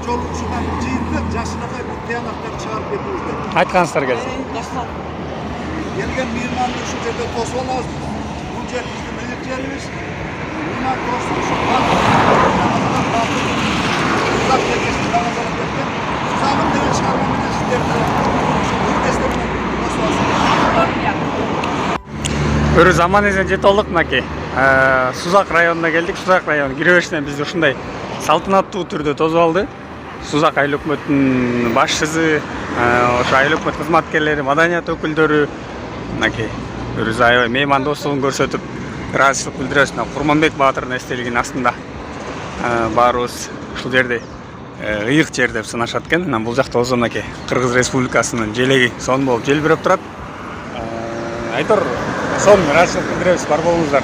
ошол ушундан жыйынтып жашынакай бир тыянактар чыгарып кетебиз деп. Айткансыздар келсе. Келген мейманды ушул жерде тосуп алабыз. Бул жер биздин ыйык жерибиз. Мейман тосуп ушул Сузак келгесин Рамазанов кеткен. Сузагым деген чыгарма менен сиздерди ушул менен тосуп алсаңыз. Өрү заман эзен жете болдук мынакей. Сузак районуна келдик. Сузак району киребешинен бизди ушундай салтанаттуу түрдө тосуп алды. Сузак айыл өкмөтүнүн башчысы, ошо айыл өкмөт кызматкерлери, маданият өкүлдөрү мынакей өрү аябай меймандостугун көрсөтүп, ыраазычылык билдиребиз. Курманбек баатырдын эстелигинин астында баарыбыз ушул жерде ыйык жер деп санашат экен. Анан бул жакта болсо мынакей Кыргыз Республикасынын желеги сон болуп желбиреп турат. Айтор сон ыраазычылык билдиребиз, бар болуңуздар.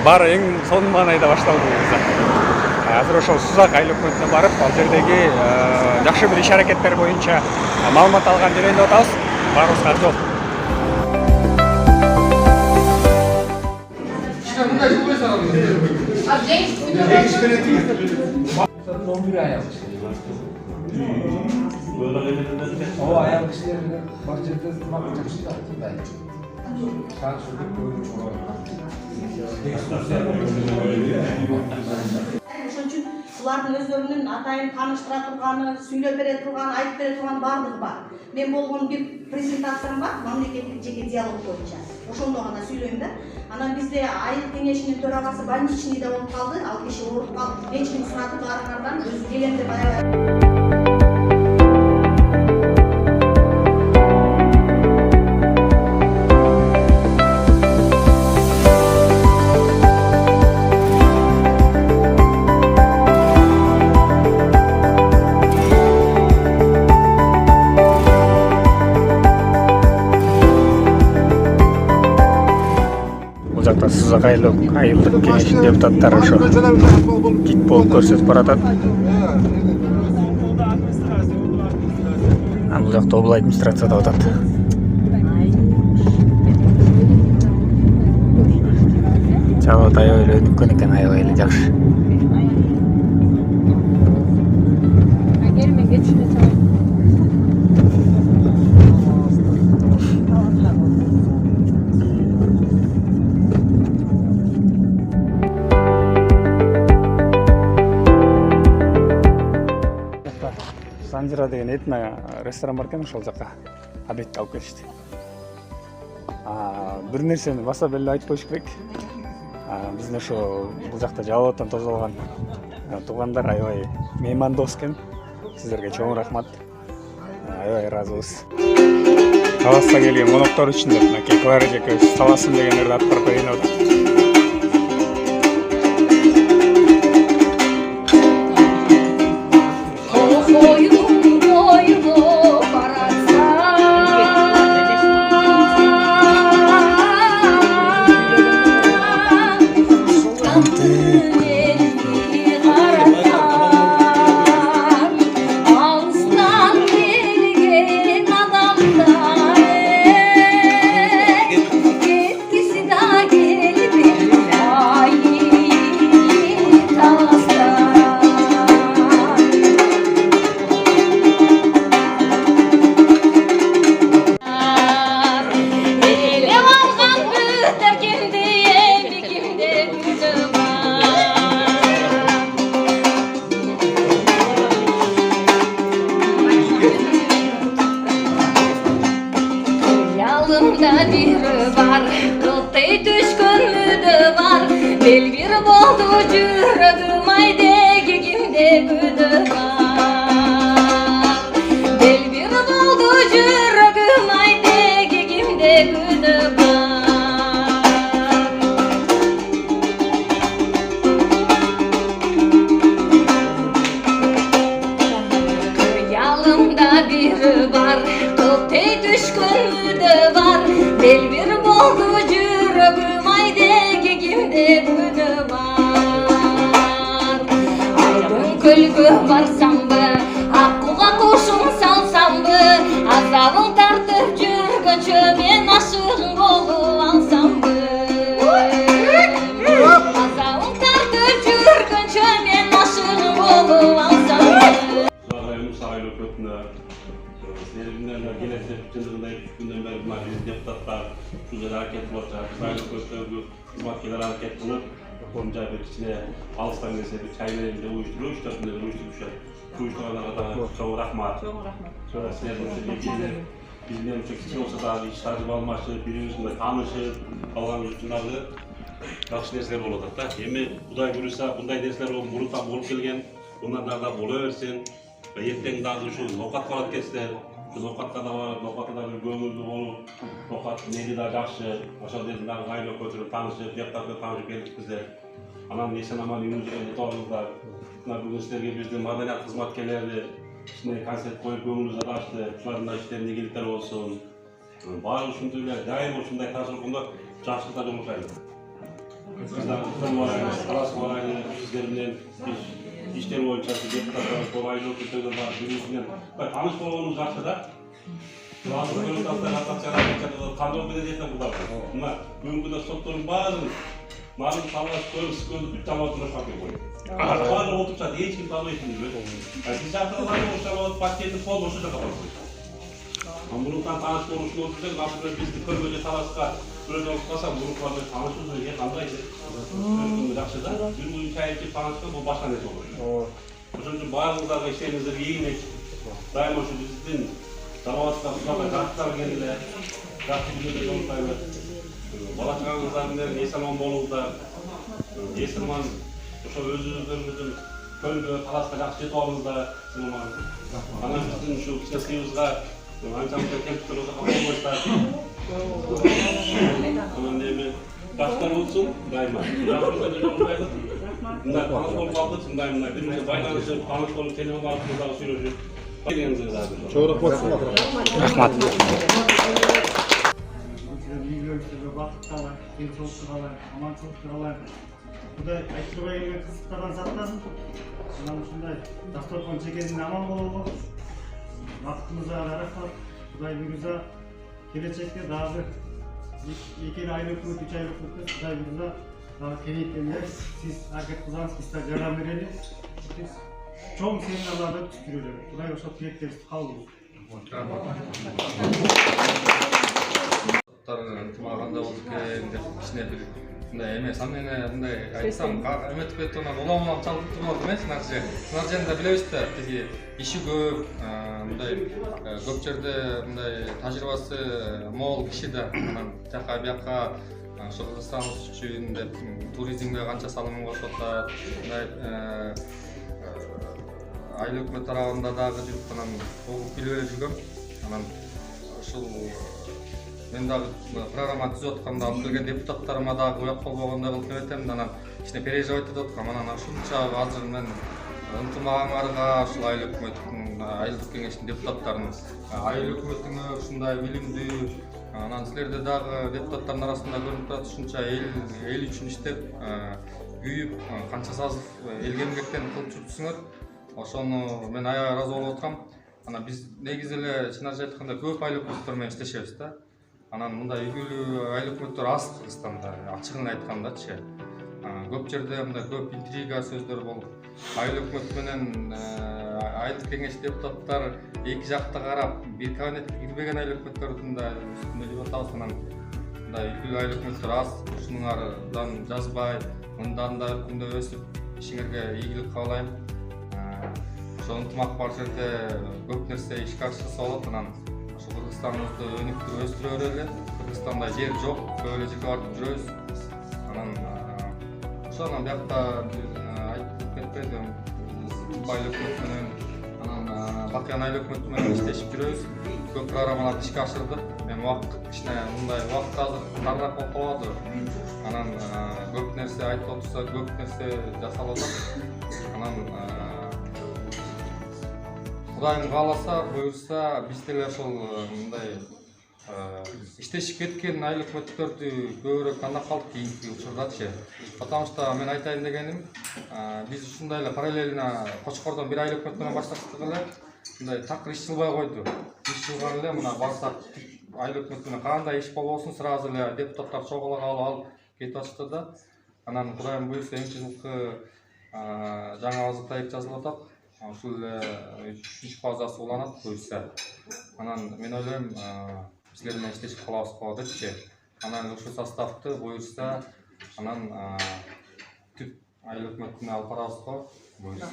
Баары эң сонун маанайда башталды бул. Азыр ошол Сузак айыл өкмөтүнө барып, ал жердеги жакшы бир иш-аракеттер боюнча маалымат алган жеринде атабыз. Баарыбызга жол. Ошон үчүн булардын өздөрүнүн атайын тааныштыра турганы, сүйлөп бере турганы, айтып бере турган баардыгы бар. Мен болгон бир презентациям бар, мамлекеттик жеке диалог боюнча. Ошондо гана сүйлөйм да. Анан бизде айыл кеңешинин төрагасы больничныйда болуп калды, ал киши ооруп калып, лечение суратып баргандардан өзү келем деп аябай. Сузак айылдык кеңешинин депутаттары ошо гид болуп көрсөтүп баратат. Бул жакта обл администрацияда атат. Чагат аябай эле өнүккөн экен, аябай эле жакшы. Санжира деген этно ресторан бар экен, ошол жака обедти алып келишти. Бир нерсени баса беле айтып коюш керек. Биздин ошо бул жакта Жалал-Абадтан тосуп алган туугандар аябай меймандос экен. Сиздерге чоң рахмат. Аябай ыраазыбыз. Таласта келген коноктор үчүн деп мынакей Клара эжекебиз таласын дегендерди аткарып берейин деп атат. Azağın tartır jürgünçö men aşığın bolup alsam айыл өкмөтүнө силердин келесі жылдығында 2 күндөн бери мына биз депутаттар ушул жерде аракет кылып жатат. Биз айыл өкмөттөгү кызматкерлер аракет кылып, жай бир кичине алыстан келсе бир чай менен де уюштуруп, 3-4 күндөн уюштуруп уюштургандарга дагы чоң рахмат. Чоң рахмат. Силердин бизден ушу кичине болсо дагы иш тажрыйба алмашып, бири-бирибизге таанышып алганыбыз үчүн дагы жакшы нерселер болуп атат да. Эми Кудай буюрса, мындай нерселер мурунтан болуп келген, bundan da bola versin. Ve yetten daha şu nokat falan kesler. Şu nokatta da var, nokatta da bir gönüllü olup, nokat neydi daha yakşı. Aşağı dedim daha gayla götürüp tanışıp, yaptakla tanışıp geldik bize. Anam neysen aman ünlü torunlar. Bunlar bugün sizlerge bizde madeniyat hizmetkeleri, içine konsept koyup gönlünüze açtı. Şunların da işlerinde ilgilikler olsun. Bağır şundayla, daim o şunday karşılık bunda çarşılıkta oluşaydı. Bizden varaydı, parası varaydı, sizlerimden işleri boyunca deputatlar kolaylı okutuyla var, birisinden. Tanış olmamız varsa da Bazı bölümler atakçılar kanun belediyetten burada var. Bunlar bugün de soktuğun bazı malum savaş koyup sıkıntı bir tamatına şarkı koyuyor. Bazı otursa hiç kim tanıyor şimdi. Siz hatırlar olursa paketin sol boşu da kapatıyor. Ama bundan tanış konuşma olursa nasıl biz de böyle talaska böyle olursa bunu falan tanışıyoruz diye kandaydı. Bunu yakışır da bir bu hikayeyi tanışma bu başka ne olur. Çünkü bazıları işlerinizde iyi ne daima şu bizden Davatta sulaka kartlar geldiler. Kartı günü de yolundaydı. Balakağınızdan Yeselman bolugda. Yeselman özünüzün kölgü talaska jakşı etoğunuzda Yeselman. Ana bizden şu kichesiyuzga ançamızda kempütürüzü kapatmışlar. Aman deyimi başkan olsun daima. Jakşıda yolundaydı. Bunlar tanış olup aldık, daima. Birimize baylanışıp, tanış olup telefon altımızda söylüyoruz. Çok rahmat. Rahmat. Büyülörlükte baktılar, gençoluklar, amançoluklar. Bu da Aytırba gelme kısıtlardan satlasın. Bundan şunday, dastorkon çekezinde aman bolu. Vaktimize rahmat. Kuday büyüze gelecekte daha bir iki aylık, 3 aylık Kuday büyüze daha kenetlenir. Siz hareket kılsanız ister yalan verelim. Çoğun seminarlarda tükürüyor. Kuday olsa dilekleriniz kaldı. ынтымағанда болдық кішкене бір мындай емес ал мен мындай айтсам үміт кетіп уламалап чалып тұрмадым сынар жерінде білебіз да бізге іші көп мындай көп жерде мындай тажрыйбасы мол киши да анан жака бияка ошо Кыргызстан үчүн деп туризмге канча салымын кошуп атат мындай айыл өкмөт тарабында дагы жүрүп анан билип эле жүргөм анан ушул мен дагы программа түзүп атканда алып келген депутаттарыма дагы уят болбогондой кылып эметем анан кичине переживать этип аткам анан ушунча азыр мен ынтымагыңарга ушул айыл өкмөттүн айылдык кеңештин депутаттарынын айыл өкмөтүңөр ушундай билимдүү анан силерде дагы депутаттардын арасында көрүнүп турат ушунча эл үчүн иштеп күйүп канча сазып элге эмгектенип кылып жүрүпсүңөр ошону мен аябай ыраазы болуп аткам анан биз негизи эле чынын айтканда көп айыл өкмөттөр менен иштешебиз да анан мындай үйгүлүү айыл өкмөттөр аз Кыргызстанда ачыгын айткандачы көп жерде мындай көп интрига сөздөр болуп айыл өкмөт менен айылдык кеңеш депутаттар эки жакта карап бир кабинетке кирбеген айыл өкмөттөрдүн да үстүндө жүрүп атабыз анан мындай үйгүлүү айыл өкмөттөр аз ушунуңардан жазбай мындан да күндө өсүп ишиңерге ийгилик каалайм ошо ынтымак бар жерде көп нерсе ишке ашырса болот анан Kırgızistan'ımızda önüktür östüre öyle. Kırgızistan'da yer yok, böyle жерге барып жүрөбүз. Анан ошонан биякта айтып кетпедим. Айыл өкмөт менен анан Бакыян айыл өкмөтү менен иштешип жүрөбүз. Көп программаларды ишке ашырдык. Мен убакыт кичине мындай убакыт азыр дарыраак болуп калды. Анан көп нерсе айтып отурса, көп нерсе жасалып атат. Анан Кудайым кааласа, буюрса, биз деле ошол мындай иштешип кеткен айыл өкмөттөрдү көбүрөөк тандап калдык кийинки учурдачы. Потому что мен айтайын дегеним, биз ушундай эле параллельно Кочкордон бир айыл өкмөт менен башташтык эле. Мындай такыр иш жылбай койду. Иш жылган эле мына барсак айыл өкмөт менен кандай иш болбосун сразу эле депутаттар чогулуп алып кетип атышты да. Анан Кудайым буюрса эмчи жылкы жаңа база проект жазылып атат. ушул 3-чү фазасы уланат буюрса. Анан мен ойлойм, силер менен иштешип калабыз го депчи. Анан ушул составты буюрса, анан түп айыл өкмөтүнө алып барабыз го. Буюрса.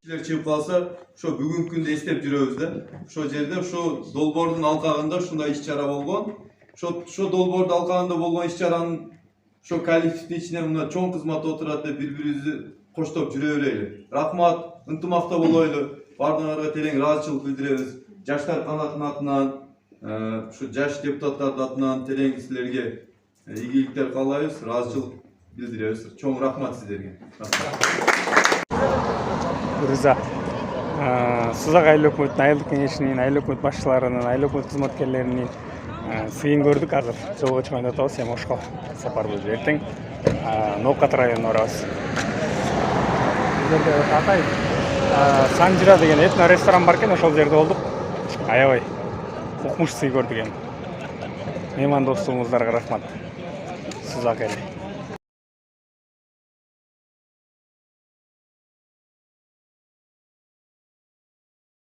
Силер чыгып калса, ошо бүгүнкү күндө эстеп жүрөбүз да. Ошо жерде ошо долбоордун алкагында ушундай иш-чара болгон. Ошо долбоордун алкагында болгон иш-чаранын ошо коллективдин ичине мына чоң кызмат отурат деп бири-бирибизди коштоп жүрө берели. Рахмат, ынтымакта болойлу. Бардыгыңарга терең ыраазычылык билдиребиз. Жаштар канатынын атынан, ушу жаш депутаттардын атынан терең силерге ийгиликтер каалайбыз, ыраазычылык билдиребиз. Чоң рахмат сиздерге. Риза. Сузак айыл өкмөтүнүн айылдык кеңешинин, айыл өкмөт башчыларынын, айыл өкмөт кызматкерлеринин сыйын көрдүк. Азыр жолго чыгайын деп атабыз. Эми Ошко сапар болуп эртең Ноокат районуна барабыз. Бизде Атай Санжира деген этно ресторан бар экен, ошол жерде болдук. Аябай укмуш сый көрдүк эми. Меймандостугуңуздарга рахмат. Сузак эли.